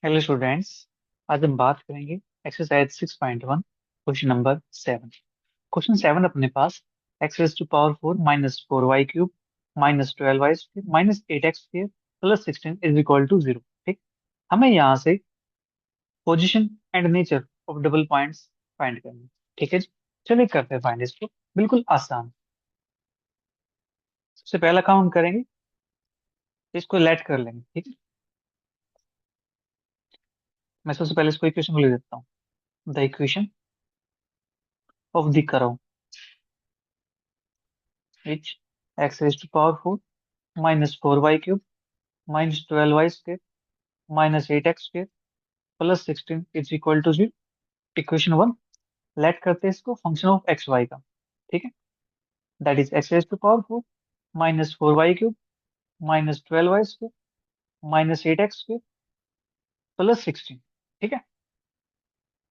Hello students. आज हम बात करेंगे एक्सरसाइज 6.1 क्वेश्चन नंबर 7। क्वेश्चन 7 अपने पास x raise to power 4 minus 4 y³ minus 12 y² minus 8 x² plus 16 is equal to 0। ठीक। हमें यहाँ से position and nature of double points find करना है। ठीक है जी। चलिए करते हैं फाइंड इसको। बिल्कुल आसान। सबसे पहला काम हम करेंगे, इसको लेट कर लेंगे। ठीक है। मैं सबसे पहले इसको इक्वेशन को लिख देता हूँ। The equation of the curve is x raise to power 4 minus 4 y³ minus 12 y² minus 8 x² plus 16 is equal to 0। Equation 1 let करते हैं इसको फंक्शन ऑफ एक्स वाई का। ठीक है। That is x raise to power 4 minus 4 y³ minus 12 y² minus 8 x² plus 16। ठीक है।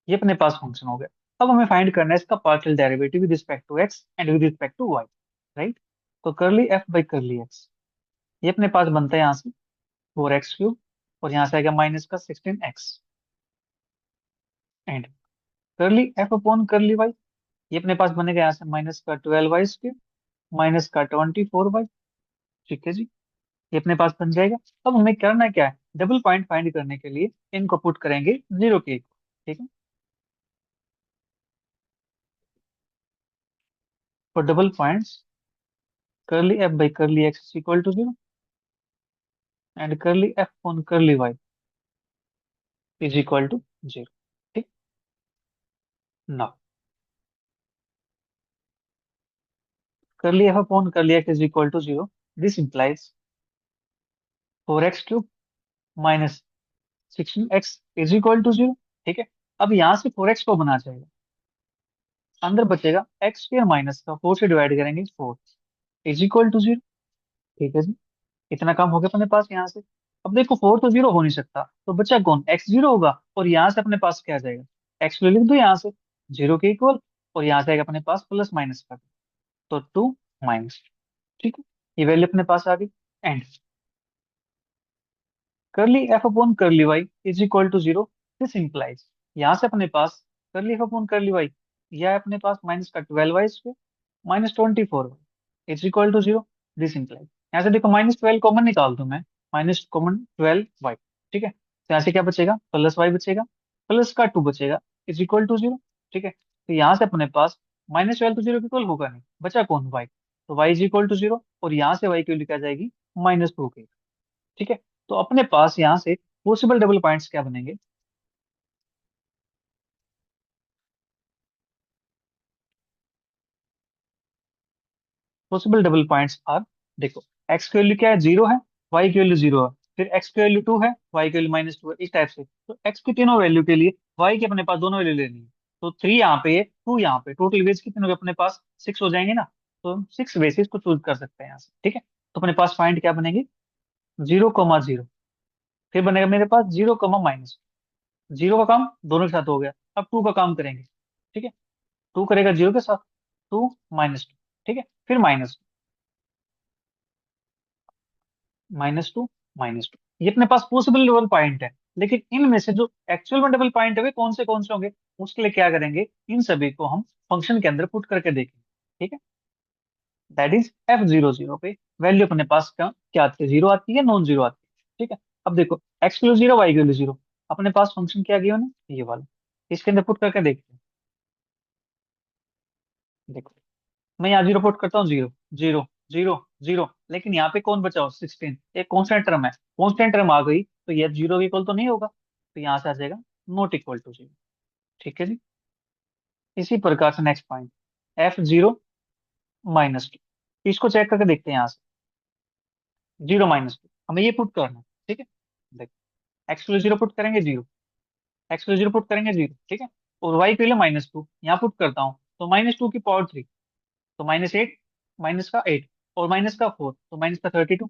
ये अपने पास फंक्शन हो गया। अब हमें फाइंड करना है इसका partial derivative with respect to x and with respect to y. Right. तो curly f by curly x, ये अपने पास बनता है यहाँ से 4 x³ और यहाँ से आएगा माइनस का 16 x and curly f upon curly Y, ये अपने पास बनेगा यहाँ से माइनस का 12 y² माइनस का 24 y। ठीक है जी। ये अपने पास बन जाएगा। अब हमें करना क्या है, डबल पॉइंट फाइंड करने के लिए इनको पुट करेंगे जीरो के इक्वल। ठीक है। For double points curly f by curly x equal to 0 and curly f on curly y is equal to 0। ठीक। Now curly f upon curly x is equal to 0, this implies 4 x³ minus 16 x is equal to 0। ठीक है। अब यहाँ से 4 x को बना जाएगा, अंदर बचेगा x² माइनस का 4 से डिवाइड करेंगे 4 इज इक्वल टू 0। ठीक है जी। इतना काम हो गया अपने पास यहाँ से। अब देखो 4 तो 0 हो नहीं सकता, तो बचा कौन, x0 होगा। और यहाँ से अपने पास क्या आ जाएगा, x लिख दो यहाँ से 0 के इक्वल, और यहाँ से आएगा अपने पास प्लस माइनस का, तो 2 माइनस। ठीक है। ये वैल्यू अपने पास आ गई। And curly f upon curly y is equal to 0, this implies, यहाँ से अपने पास करली एफ अपॉन करली वाई, यह है अपने पास माइनस का 12 y² minus 24 y is equal to 0। This implies, यहाँ से देखो माइनस 12 कॉमन निकाल दूं मैं, माइनस कॉमन 12 y। ठीक है। तो यहाँ से क्या बचेगा, प्लस y बचेगा, प्लस का 2 बचेगा इज इक्वल टू 0। ठीक है। तो यहाँ से अपने पास माइनस 12 तो 0 के इक्वल होगा नहीं, बचा कौन, y। तो y इज इक्वल टू 0, और यहाँ से y की वैल्यू क्या आ जाएगी, -2 के। ठीक है। तो अपने पास यहाँ से पॉसिबल डबल पॉइंट्स क्या बनेंगे, पॉसिबल डबल पॉइंट्स आर, देखो एक्स की वैल्यू क्या है, 0 है, वाई की वैल्यू 0 है, फिर एक्स की वैल्यू 2 है, वाई की वैल्यू -2 है, इस टाइप से। तो एक्स की तीनों वैल्यू के लिए वाई की अपने पास दोनों वैल्यू लेनी है। तो 3 यहाँ पे है, 2 यहाँ पे, टोटल वेज कितने हो गए अपने पास, 6 हो जाएंगे ना। तो 6 बेसिस को चूज कर सकते हैं यहाँ से। ठीक है। तो अपने पास फाइंड क्या बनेगी, 0,0, फिर बनेगा मेरे पास 0, जीरो का काम दोनों के साथ हो गया। अब 2 का काम करेंगे। ठीक है। 2 करेगा 0 के साथ, 2 -2। ठीक है। फिर -2 -2, ये अपने पास पॉसिबल डबल पॉइंट है। लेकिन इनमें से जो एक्चुअल में डबल पॉइंट है वे कौन से होंगे, उसके लिए क्या करेंगे, इन सभी को हम फंक्शन के अंदर पुट करके देखेंगे। ठीक है। दैट इज f00 पे वैल्यू अपने पास क्या आती है, 0 आती है, नॉन जीरो आती है। ठीक है। अब देखो x की वैल्यू 0, y की वैल्यू 0, अपने पास फंक्शन क्या गया ना, ये वाला, इसके अंदर पुट करके देखते हैं। देखो मैं यहाँ 0 पुट करता हूँ, 0 0 0 0, लेकिन यहाँ पे कौन बचा हो, 16, एक कॉन्स्टेंट टर्म है, कॉन्स्टेंट टर्म आ गई तो ये 0 के इक्वल तो नहीं होगा, तो यहाँ से आ जाएगा नॉट इक्वल टू 0। ठीक है जी। इसी प्रकार से नेक्स्ट पॉइंट f0 - 2, इसको चेक करके देखते हैं यहाँ से, 0 - 2 हमें ये पुट करना है। ठीक है। देखो एक्स के लिए 0 पुट करेंगे 0, एक्स के लिए 0 पुट करेंगे 0। ठीक है। और वाई के लिए -2 यहाँ पुट करता हूँ, तो -2 की पावर 3, तो -8, माइनस का 8, और माइनस का 4, तो माइनस का 32।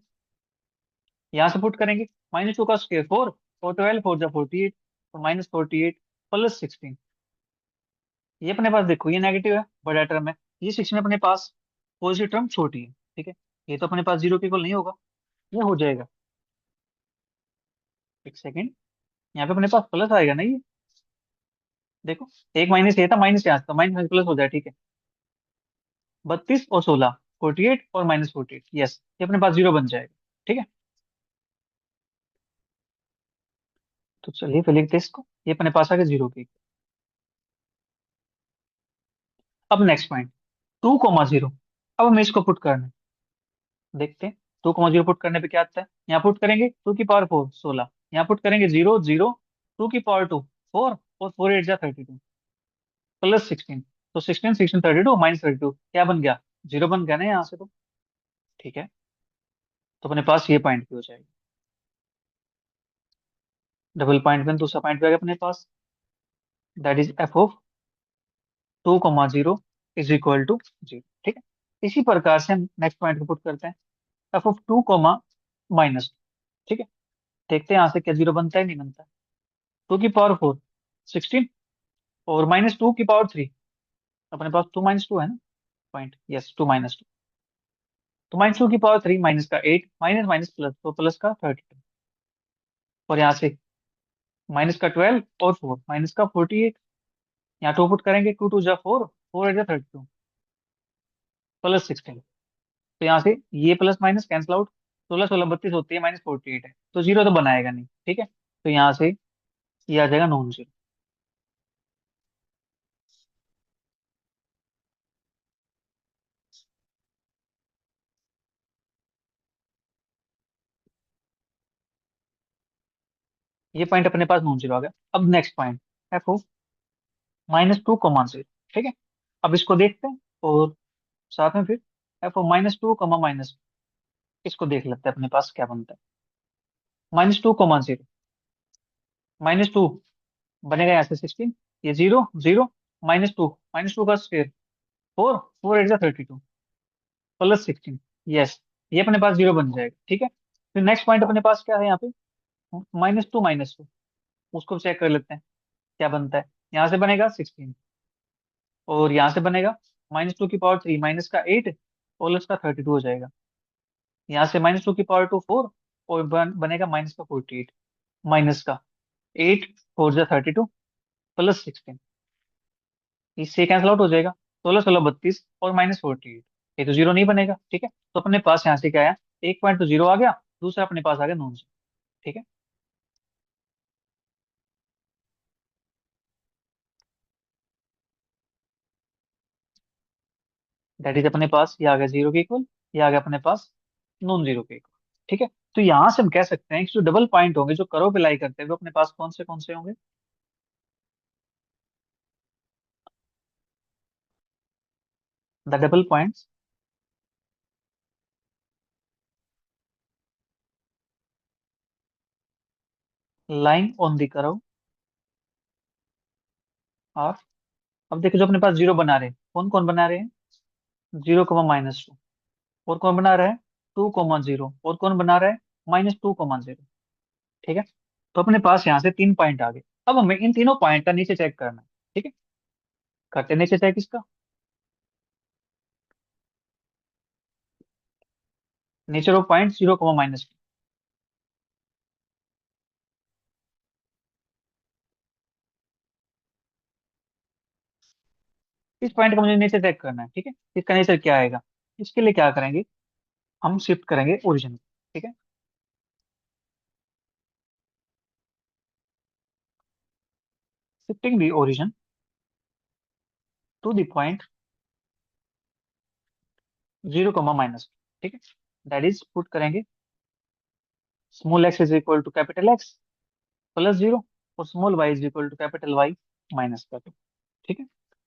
यहाँ से पुट करेंगे, -2 का स्क्वायर 4, और 12 4 जा 48, तो -48 प्लस 16। ये अपने पास देखो ये नेगेटिव है, बड़ा टर्म है, ये 16 अपने पास पॉजिटिव टर्म छोटी है। ठीक है। ये तो अपने पास 0 के इक्वल नहीं होगा, ये हो जाएगा, एक सेकेंड, यहाँ पे अपने पास प्लस आएगा ना ये, देखो, एक माइनस ये था, माइनस यहाँ था, माइनस प्लस हो जाए, ठीक है। 32 और 16, 48 और -48, यस, ये अपने पास जीरो बन जाएगा, ठीक है। तो चलिए फिर लिखते हैं इसको, ये अपने पास आ गया जीरो की। अब नेक्स्ट पॉइंट, 2,0। अब हमें इसको पुट करना है, देखते हैं। 2,0 पुट करने पे क्या आता है, यहाँ पुट करेंगे 2 की पावर 4, 16, यहाँ पुट करेंगे 0 0, 2 की पावर 2, 4, और 4 8 जा 32, +16, तो 16 16 32 -32, क्या बन गया, जीरो बन गया ना यहाँ से तो, ठीक है। तो अपने पास ये पॉइंट भी हो जाएगा, डबल पॉइंट में दूसरा पॉइंट भी आ गया अपने पास, that is f(2,0) is equal to 0, ठीक है। इसी प्रकार से हम नेक्स्ट पॉइंट को पुट करते हैं, f(2, ठीक है। देखते हैं यहाँ से क्या जीरो बनता है नहीं बनता है। 2 की पावर 4, 16, और -2 की पावर 3, अपने पास 2 - 2 है ना पॉइंट, यस, 2 - 2, तो -2 की पावर 3, माइनस का 8, माइनस माइनस प्लस, तो प्लस का 32, और यहाँ से माइनस का 12 और 4, -का 48, यहाँ टू पुट करेंगे, 2 2 जा 4, 4 8 जा 32, +16, तो यहाँ से ये प्लस माइनस कैंसिल आउट, 16 16 32 होती है, -48 है, तो जीरो तो बनाएगा नहीं, ठीक है। तो यहाँ से ये आ जाएगा नॉन जीरो। ये पॉइंट अपने पास नॉन जीरो आ गया। अब नेक्स्ट पॉइंट, f(-2, 0), ठीक है। अब इसको देखते हैं, और साथ में फिर f(-2, इसको देख लेते हैं अपने पास क्या बनता है। -2, 0, -2 बनेगा यहाँ से 16, ये 0 0, -2, -2 का स्क्वायर 4, 4 8 जा 32, +16, यस, ये अपने पास जीरो बन जाएगा, ठीक है। फिर नेक्स्ट पॉइंट अपने पास क्या है यहाँ पे, -2, उसको चेक कर लेते हैं क्या बनता है। यहाँ से बनेगा 16, और यहाँ से बनेगा -2 की पावर 3, माइनस का 8, और उसका 32 हो जाएगा। यहाँ से -2 की पावर 2, 4, और बनेगा -का 48, माइनस का 8, 4 जा 32, +16, इससे कैंसिल आउट हो जाएगा, 16 16 32, और -48, ये तो जीरो नहीं बनेगा, ठीक है। तो अपने पास यहाँ से क्या आया, एक पॉइंट तो जीरो आ गया, दूसरा अपने पास आ गया नॉन जीरो, ठीक है। दैट इज अपने पास ये आ गया जीरो के इक्वल, ये आ गया अपने पास नॉन जीरो के इक्वल, ठीक है। तो यहाँ से हम कह सकते हैं कि जो डबल पॉइंट होंगे, जो करो पे लाई करते हैं, वो अपने पास कौन से होंगे, the double points line on the curve और, अब देखो जो अपने पास जीरो बना रहे हैं, कौन कौन बना रहे हैं, 0, -2, और कौन बना रहा है, 2, 0, और कौन बना रहा है, -2, 0, ठीक है। तो अपने पास यहाँ से तीन पॉइंट आ गए। अब हमें इन तीनों पॉइंट का नीचे चेक करना है, ठीक है। करते हैं नीचे चेक इसका, नेचर ऑफ पॉइंट 0, -2, इस पॉइंट का मुझे नेचर चेक करना है, ठीक है। इसका नेचर क्या आएगा, इसके लिए क्या करेंगे, हम शिफ्ट करेंगे ओरिजिन, ठीक है। Shifting the origin to the point 0, ठीक है। दैट इज पुट करेंगे small x is equal to capital X +0, और small y is equal to capital Y -2, ठीक है।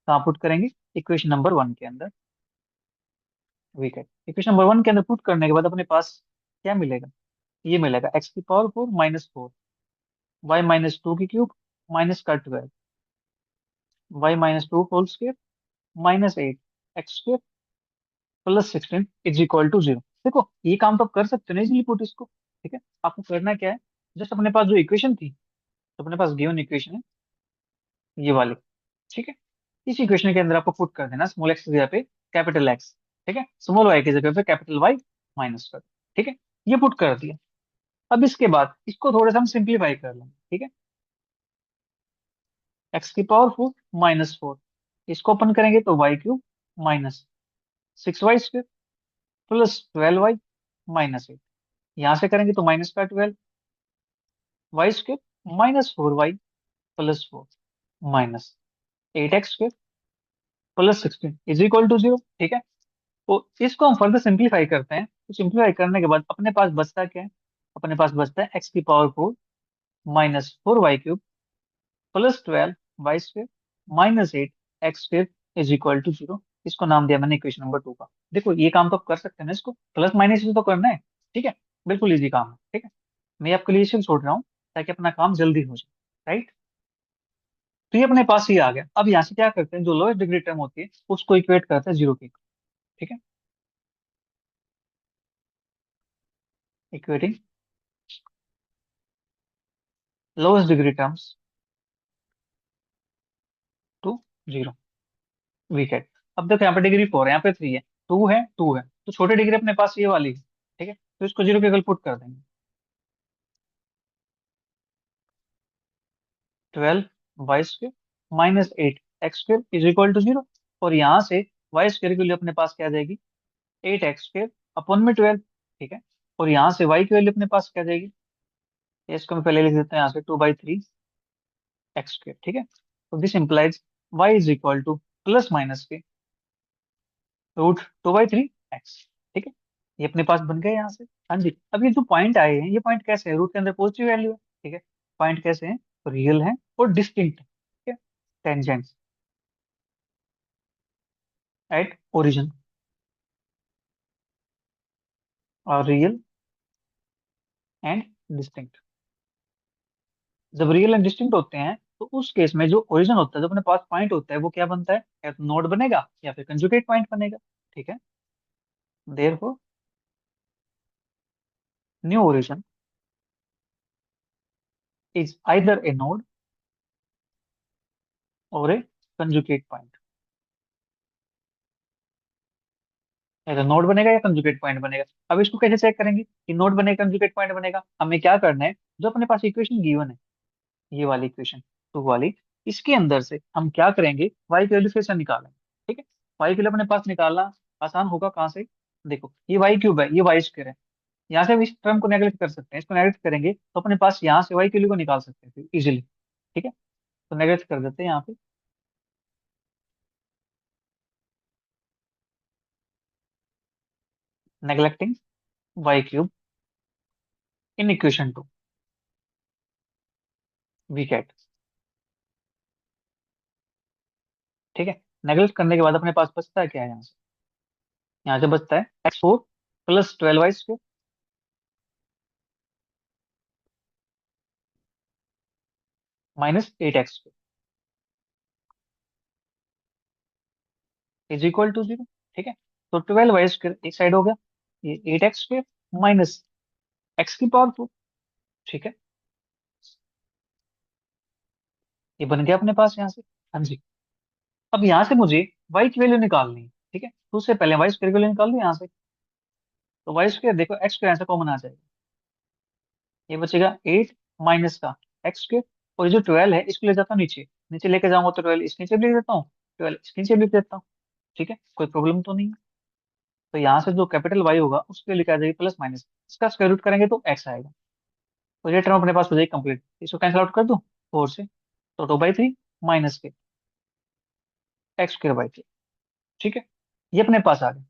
कहाँ पुट करेंगे, इक्वेशन नंबर 1 के अंदर, वीक है। इक्वेशन नंबर 1 के अंदर पुट करने के बाद अपने पास क्या मिलेगा, ये मिलेगा x⁴ -4, y-2 की cube, -12, y-2 whole square, -8 x square, +16 is equal to 0। देखो ये काम तो आप कर सकते हो ना इजीली पुट इसको, ठीक है। आपको करना क्या है, जस्ट अपने पास जो इक्वेशन थी, तो अपने पास गिवन इक्वेशन है ये वाली, ठीक है। इस इक्वेशन के अंदर आपको पुट कर देना स्मॉल एक्स की जगह पे कैपिटल एक्स, ठीक है, स्मॉल वाई की जगह पे कैपिटल वाई -कर, ठीक है। ये पुट कर दिया। अब इसके बाद इसको थोड़ा सा हम सिंप्लीफाई कर लेंगे, ठीक है। x⁴ -4, इसको अपन करेंगे तो y³ -6y² +12y -8, यहां से करेंगे तो माइनस का 12 y² -4y +4 -8x² +16 is equal to 0। ठीक है, तो इसको हम फर्दर सिंप्लीफाई करते हैं, तो सिंप्लीफाई करने के बाद अपने पास बचता क्या है, अपने पास बचता है x⁴ -4y³ +12y² -8x² is equal to 0। इसको नाम दिया मैंने इक्वेशन नंबर 2 का। देखो ये काम तो आप कर सकते हैं ना, इसको प्लस माइनस से तो करना है। ठीक है, बिल्कुल इजी काम है। ठीक है, मैं आपके लिए इसे छोड़ रहा हूँ ताकि अपना काम जल्दी हो जाए, राइट। तो ये अपने पास ही आ गया। अब यहाँ से क्या करते हैं, जो लोएस्ट डिग्री टर्म होती है उसको इक्वेट करते हैं जीरो की। ठीक है, equating lowest degree terms to zero, we get. अब देखो यहाँ पे डिग्री 4 है, यहाँ पे 3 है, 2 है तो छोटी डिग्री अपने पास ये वाली है। ठीक है, तो इसको जीरो के अगल पुट कर देंगे। 12y² -8x² is equal to 0। और यहाँ से y² के लिए अपने पास क्या आ जाएगी, 8x² अपॉन में 12। ठीक है, और यहाँ से y की वैल्यू अपने पास क्या आ जाएगी, इसको मैं पहले लिख देते हैं यहाँ से 2/3x²। ठीक है, तो this implies y is equal two plus minus के √2/3x। ठीक है, ये अपने पास बन गए यहाँ से। हाँ जी, अब ये जो पॉइंट आए हैं, ये पॉइंट कैसे है, रूट के अंदर पॉजिटिव वैल्यू है। ठीक है, पॉइंट कैसे हैं, रियल है और डिस्टिंक्ट है। ठीक है, टेंजेंट्स एट ओरिजिन और रियल एंड डिस्टिंक्ट। जब रियल एंड डिस्टिंक्ट होते हैं तो उस केस में जो ओरिजिन होता है, जो अपने पास पॉइंट होता है, वो क्या बनता है, या तो नोड बनेगा या फिर कंजुगेट पॉइंट बनेगा। ठीक है, therefore new origin is either A node और ए कंजुगेट पॉइंट। या तो नोड बनेगा या कंजुगेट पॉइंट बनेगा। अब इसको कैसे चेक करेंगे कि नोड बनेगा कंजुगेट पॉइंट बनेगा, हमें क्या करना है, जो अपने पास इक्वेशन गिवन है, ये वाली इक्वेशन 2 वाली, इसके अंदर से हम क्या करेंगे, y की वैल्यू फिर से निकालेंगे। ठीक है, y की वैल्यू अपने पास निकालना आसान होगा, कहाँ से, देखो ये y³ है, ये y² है, यहाँ से हम इस टर्म को नेगलेक्ट कर सकते हैं, इसको नेगलेक्ट करेंगे तो अपने पास यहाँ से y की वैल्यू को निकाल सकते हैं इजिली। ठीक है, तो नेगलेक्ट कर देते हैं यहाँ पे, neglecting y³ in equation 2 we get. ठीक है, नेगलेक्ट करने के बाद अपने पास बचता है क्या है, यहाँ से बचता है x⁴ +12y² -8x² is equal to 0। ठीक है, तो 12y² एक साइड हो गया, ये 8x² माइनस x⁴। ठीक है, ये बन गया अपने पास यहाँ से। हाँ जी, अब यहाँ से मुझे y की वैल्यू निकालनी है। ठीक है, तो उससे पहले y² की वैल्यू निकाल दो यहाँ से। तो y², देखो x² यहाँ से कॉमन आ जाएगा, ये बचेगा 8 माइनस का x²। और ये जो 12 है इसको ले जाता हूँ नीचे, नीचे लेके जाऊंगा तो 12 इसके नीचे भी लिख देता हूँ, 12 इसके नीचे भी लिख देता हूँ। ठीक है, कोई प्रॉब्लम तो नहीं है। तो यहाँ से जो कैपिटल Y होगा उसके लिए क्या आ जाएगी, प्लस माइनस, इसका स्क्वायर रूट करेंगे तो x आएगा। तो ये टर्म अपने पास हो जाएगी कंप्लीट, इसको कैंसिल आउट कर दो 4 से, तो 2/3 माइनस के x²/3। ठीक है, ये अपने पास आ गया।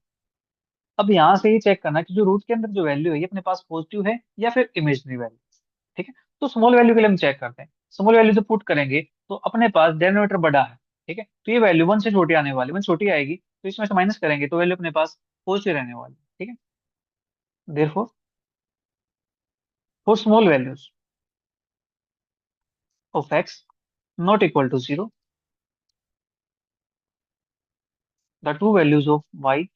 अब यहाँ से ये चेक करना है कि जो रूट के अंदर जो वैल्यू है ये अपने पास पॉजिटिव है या फिर इमेजनरी वैल्यू। ठीक है, तो स्मॉल वैल्यू के लिए हम चेक करते हैं, स्मॉल वैल्यू जब पुट करेंगे तो अपने पास डिनोमिनेटर बड़ा है। ठीक है, तो ये वैल्यू 1 से छोटी आने वाली, 1 छोटी आएगी तो इसमें से माइनस करेंगे तो वैल्यू अपने पास पॉजिटिव रहने वाली। ठीक है, therefore for small values of x not equal to 0, the two values of y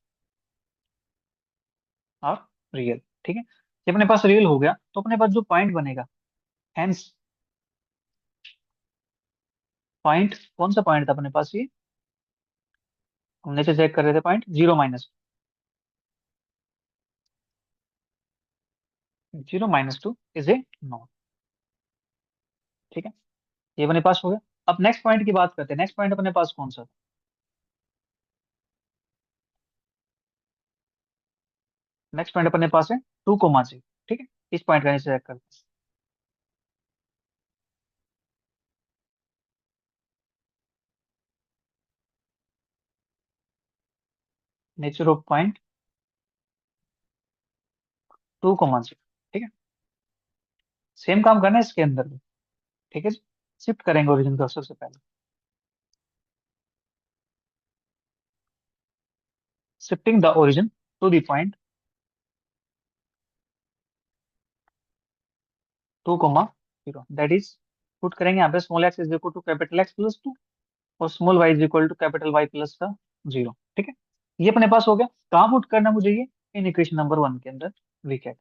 are real. ठीक है, जब अपने पास रियल हो गया तो अपने पास जो पॉइंट बनेगा, हेंस पॉइंट, कौन सा पॉइंट था अपने पास, ये हम नीचे चेक कर रहे थे, पॉइंट 0 - 2 इज ए नॉट। ठीक है, ये अपने पास हो गया। अब नेक्स्ट पॉइंट की बात करते हैं। नेक्स्ट पॉइंट अपने पास कौन सा था? नेक्स्ट पॉइंट अपने पास है 2,0। ठीक है, इस पॉइंट का नीचे चेक करते हैं। Nature of point 2,0। ठीक है, सेम काम करना है इसके अंदर भी। ठीक है जी, शिफ्ट करेंगे ओरिजिन को सबसे पहले। Shifting the origin to the point 2,0, that is, put करेंगे यहाँ पे small x is equal to capital X plus 2 और small y is equal to capital Y plus का 0। ठीक है, ये अपने पास हो गया। कहाँ पुट करना है मुझे ये? इन इक्वेशन नंबर 1 के अंदर। विकेट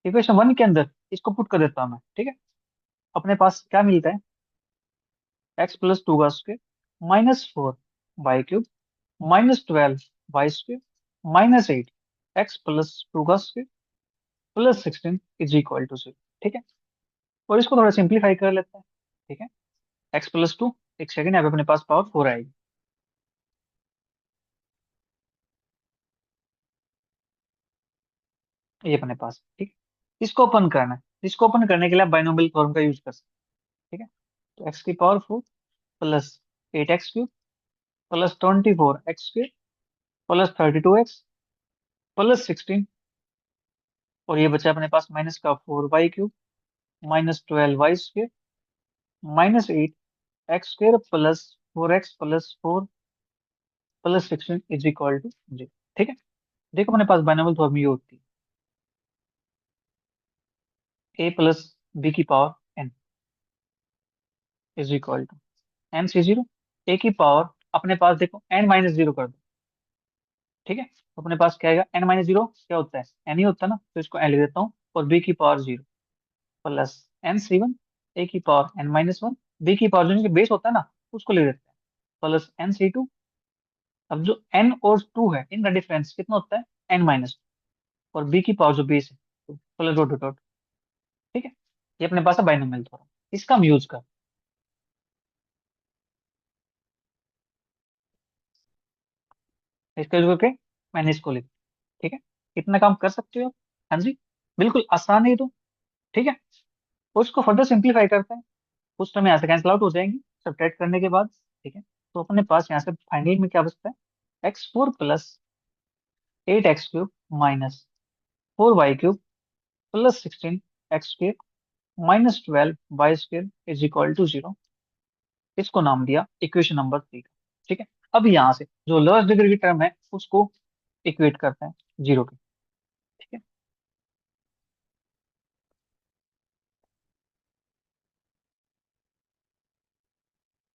इक्वेशन 1 के अंदर इसको पुट कर देता हूँ मैं। ठीक है, अपने पास क्या मिलता है? एक्स प्लस 2 का square -4 y³ -12 y² -8 x plus 2 का स्क्वायर +16 इज इक्वल टू 0। ठीक है, और इसको थोड़ा सिंप्लीफाई कर लेते हैं। ठीक है, x+2, एक सेकंड, यहाँ पे अपने पास पावर 4 आएगी। ये अपने पास, ठीक, इसको ओपन करना है। इसको ओपन करने के लिए आप बाइनोमियल फॉर्म का यूज कर सकते हैं। ठीक है, तो x की पावर 4 +8 x³ +24 x² +32 x +16, और ये बचा अपने पास माइनस का 4 y³ -12 y² -8 x² +4 x +4 +16 is equal to 0। ठीक है, देखो अपने पास बाइनोमियल फॉर्म ये होती है a + b की power n is equal to n c0। a की पावर अपने पास देखो n-0 कर दो। ठीक है, तो अपने पास क्या आएगा? n-0 क्या होता है? n ही होता है ना, तो इसको n लिख देता हूँ, और b की पावर 0 +n c1। a की पावर n-1, b की पावर जो बेस होता है ना, उसको लिख देते हैं, +n c2। अब जो n और 2 है, इनका डिफरेंस कितना होता है? n-2, और b की पावर जो बेस है, तो प्लस डॉट डॉट। ठीक है, ये अपने पास है बाइनोमियल थ्योरम। इसका हम यूज कर, इसका यूज करके मैंने इसको लिख। ठीक है, कितना काम कर सकते हो? हाँ जी, बिल्कुल आसान है ये तो। ठीक है, और इसको फर्दर सिंप्लीफाई करते हैं। कुछ टर्म यहाँ से कैंसिल आउट हो जाएंगी सब्ट्रैक्ट करने के बाद। ठीक है, तो अपने पास यहाँ से फाइनल में क्या बचता है? x4 + 8 x³ -4 y³ +16 x² -12 y² is equal to 0। इसको नाम दिया इक्वेशन नंबर 3। ठीक है, अब यहाँ से जो लोएस्ट डिग्री की टर्म है उसको इक्वेट करते हैं 0 के। ठीक है,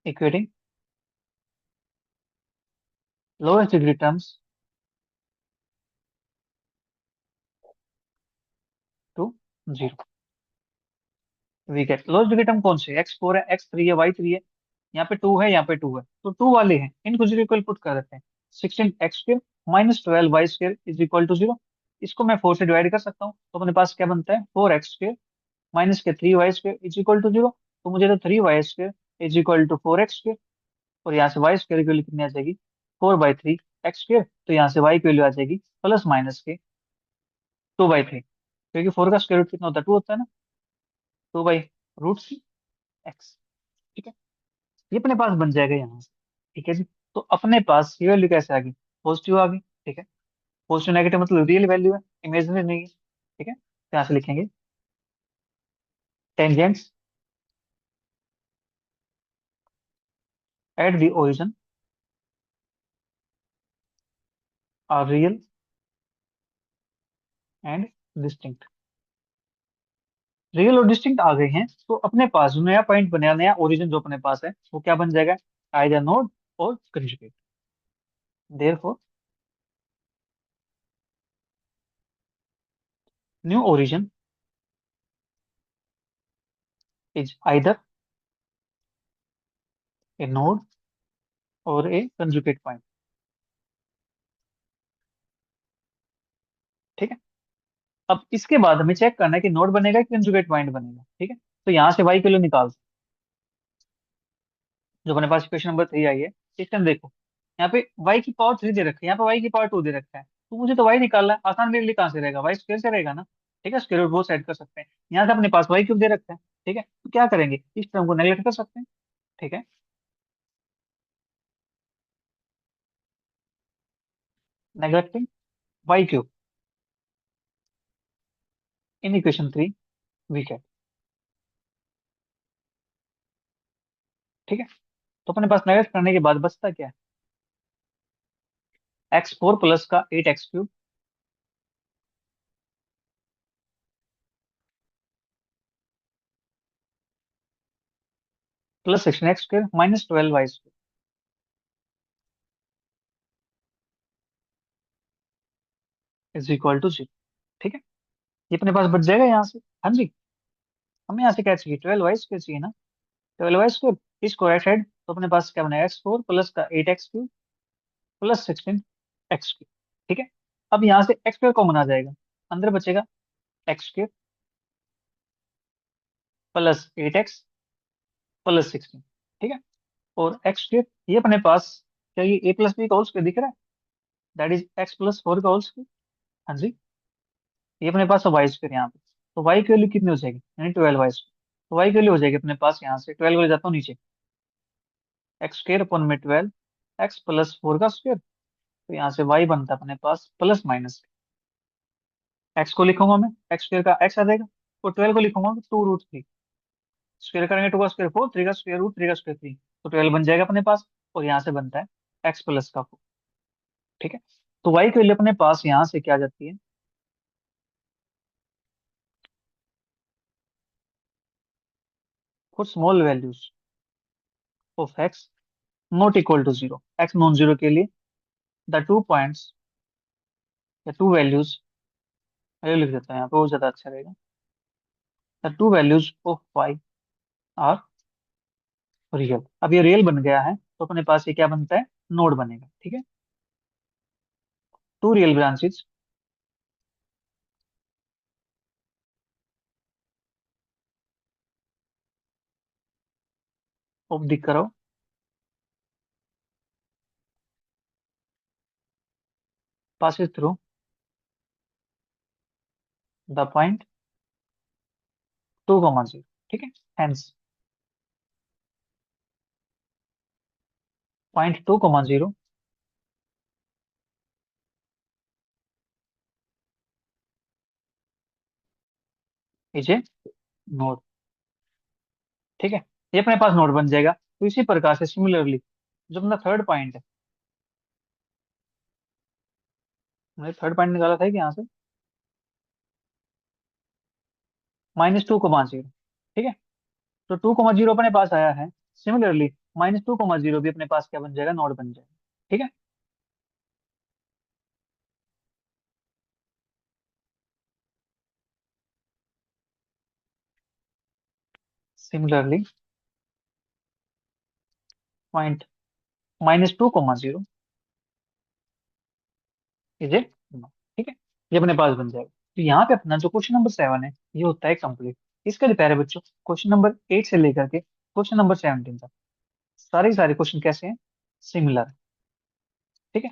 equating lowest degree terms to 0। We get lowest degree term कौन से? x4 है, x3 है, y3 है, यहाँ पे 2 है, यहाँ पे 2 है, तो 2 वाले हैं, इनको 0 इक्वल पुट कर देते हैं। 16 x² -12 y² is equal to 0। इसको मैं 4 से डिवाइड कर सकता हूँ, तो अपने पास क्या बनता है? 4 x² माइनस के 3 y² इज इक्वल टू 0। तो मुझे तो 3 y² is equal to 4 x², और यहाँ से y² की वैल्यू कितनी आ जाएगी? 4/3 x²। तो यहाँ से y की वैल्यू आ जाएगी प्लस माइनस के 2/3, क्योंकि 4 का स्क्वायर रूट कितना होता है? 2 होता है ना, 2/√3 x। ठीक है, ये अपने पास बन जाएगा यहाँ से। ठीक है जी, तो अपने पास ये वैल्यू कैसे आ गई? पॉजिटिव आ गई। ठीक है, पॉजिटिव नेगेटिव मतलब रियल वैल्यू है, इमेजिनरी नहीं है। ठीक है, तो यहाँ से लिखेंगे tangents at the origin are real and distinct. Real और डिस्टिंक्ट आ गए हैं, तो अपने पास जो नया पॉइंट बनेगा, नया ओरिजिन जो अपने पास है, वो क्या बन जाएगा? आइदर नोड और conjugate. Therefore new origin is either A node और ए कंजुगेट पॉइंट। ठीक है, अब इसके बाद हमें चेक करना है कि नोड बनेगा कि कंजुगेट पॉइंट बनेगा। ठीक है, तो यहाँ से y की वैल्यू निकाल, जो अपने पास क्वेश्चन नंबर 3 आई है, इसके अंदर देखो, यहाँ पे y की पावर 3 दे रखी है, यहाँ पे y की पावर 2 दे रखा है, तो मुझे तो y निकालना है, आसान मेरे लिए कहाँ से रहेगा, y स्क्वायर से रहेगा ना। ठीक है, स्क्वायर रूट बहुत साइड कर सकते हैं। यहाँ से अपने पास y क्यूब दे रखा है, ठीक है, तो क्या करेंगे, इस टर्म को नेगलेक्ट कर सकते हैं। ठीक है, neglecting y cube in equation 3 we get. ठीक है, तो अपने पास नेगलेक्ट करने के बाद बचता क्या है, x4 प्लस का 8x cube plus 16x square minus 12y square is equal to 0। ठीक है, ये अपने पास बच जाएगा यहाँ से। हाँ जी, हमें यहाँ से क्या चाहिए, 12y स्क्वायर चाहिए ना। 12y स्क्वायर, इसको राइट साइड, तो अपने पास क्या बना, x4 प्लस का 8x cube plus 16x cube. ठीक है, अब यहाँ से एक्स स्क्वायर कॉमन आ जाएगा, अंदर बचेगा x square plus 8x plus 16। ठीक है, और एक्स स्क्वायर ये अपने पास, क्या ये a प्लस बी का होल स्क्वायर दिख रहा है, दैट इज x+4 का होल स्क्वायर। हाँ जी, ये अपने पास वाई स्क्वायर यहाँ पे, तो y की वैल्यू कितनी हो जाएगी, यानी 12y स्क्वायर। तो y की वैल्यू हो जाएगी अपने पास यहाँ से 12 ले जाता हूँ नीचे, एक्स स्क्वायर अपन में 12 x+4 का स्क्वायर, तो यहाँ से y बनता है अपने पास प्लस माइनस, एक्स को लिखूंगा मैं, एक्स स्क्वायर का x आ जाएगा, और 12 को लिखूंगा 2√3, स्क्वायर करेंगे 2 का स्क्वायर 4, 3 का स्क्वायर रूट 3 का स्क्वायर 3, तो 12 बन जाएगा अपने पास, और यहाँ से बनता है x प्लस का 4। ठीक है, तो y की वैल्यू अपने पास यहाँ से क्या आ जाती है, for small values of x not equal to 0, x non zero के लिए द टू पॉइंट्स या टू वैल्यूज, ये लिख देता है यहाँ पे, वो ज्यादा अच्छा रहेगा, the two values of y are real. अब ये रियल बन गया है, तो अपने पास ये क्या बनता है, नोड बनेगा। ठीक है, two real branches of the curve passes through the point 2,0। ठीक है, hence point 2,0 is a node. ठीक है, ये अपने पास नोड बन जाएगा। तो इसी प्रकार से सिमिलरली जो अपना थर्ड पॉइंट है, मैंने थर्ड पॉइंट निकाला था कि यहाँ से -2,0। ठीक है, तो 2,0 अपने पास आया है, सिमिलरली -2,0 भी अपने पास क्या बन जाएगा, नोड बन जाएगा। ठीक है, similarly point -2,0 is a node. ठीक है, ये अपने पास बन जाएगा। तो यहाँ पे अपना जो क्वेश्चन नंबर 7 है, ये होता है कंप्लीट। इसके लिए प्यारे बच्चों, क्वेश्चन नंबर 8 से लेकर के क्वेश्चन नंबर 17 तक सारे क्वेश्चन कैसे हैं, सिमिलर। ठीक है,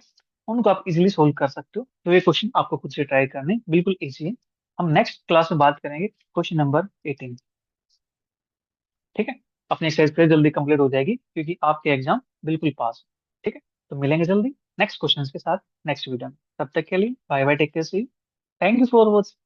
उनको आप इजीली सोल्व कर सकते हो, तो ये क्वेश्चन आपको खुद से ट्राई करने बिल्कुल इजी है। हम नेक्स्ट क्लास में बात करेंगे क्वेश्चन नंबर 18। ठीक है, अपनी एक्सरसाइज फिर जल्दी कंप्लीट हो जाएगी, क्योंकि आपके एग्जाम बिल्कुल पास है। ठीक है, तो मिलेंगे जल्दी नेक्स्ट क्वेश्चन के साथ नेक्स्ट वीडियो में। तब तक के लिए bye bye, take care, see, thank you for watching.